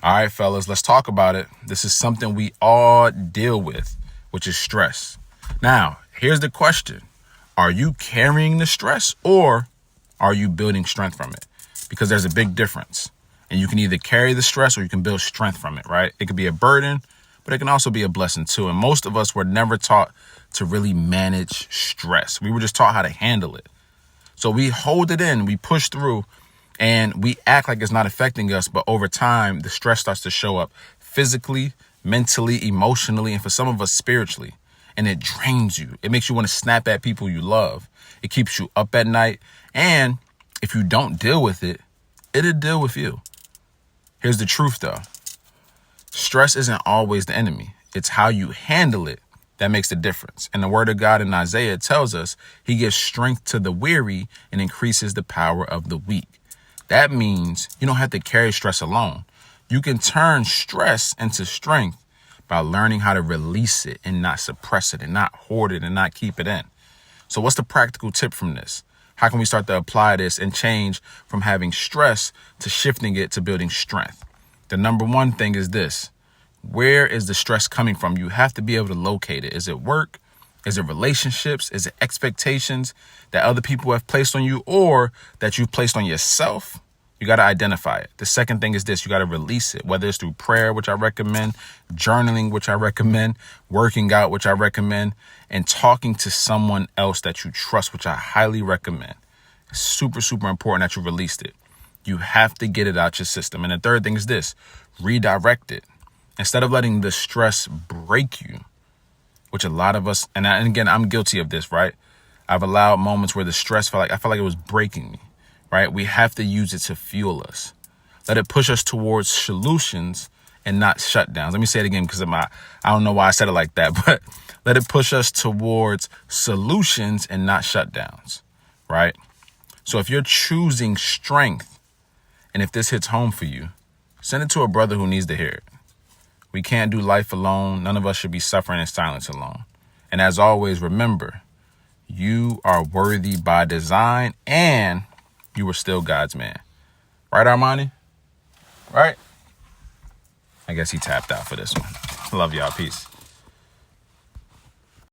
All right, fellas, let's talk about it. This is something we all deal with, which is stress. Now, here's the question. Are you carrying the stress or are you building strength from it? Because there's a big difference. And you can either carry the stress or you can build strength from it, right? It could be a burden, but it can also be a blessing too. And most of us were never taught to really manage stress. We were just taught how to handle it. So we hold it in, we push through, and we act like it's not affecting us. But over time, the stress starts to show up physically, mentally, emotionally, and for some of us spiritually. And it drains you. It makes you want to snap at people you love. It keeps you up at night. And if you don't deal with it, it'll deal with you. Here's the truth, though. Stress isn't always the enemy. It's how you handle it that makes the difference. And the word of God in Isaiah tells us he gives strength to the weary and increases the power of the weak. That means you don't have to carry stress alone. You can turn stress into strength by learning how to release it and not suppress it and not hoard it and not keep it in. So what's the practical tip from this? How can we start to apply this and change from having stress to shifting it to building strength? The number one thing is this. Where is the stress coming from? You have to be able to locate it. Is it work? Is it relationships? Is it expectations that other people have placed on you or that you've placed on yourself? You got to identify it. The second thing is this. You got to release it, whether it's through prayer, which I recommend, journaling, which I recommend, working out, which I recommend, and talking to someone else that you trust, which I highly recommend. It's super, super important that you released it. You have to get it out your system. And the third thing is this. Redirect it. Instead of letting the stress break you, which a lot of us, and again, I'm guilty of this, right? I've allowed moments where the stress I felt like it was breaking me, right? We have to use it to fuel us. Let it push us towards solutions and not shutdowns. Let me say it again because I don't know why I said it like that, but let it push us towards solutions and not shutdowns, right? So if you're choosing strength, and if this hits home for you, send it to a brother who needs to hear it. We can't do life alone. None of us should be suffering in silence alone. And as always, remember, you are worthy by design and you were still God's man. Right, Armani? Right? I guess he tapped out for this one. Love y'all. Peace.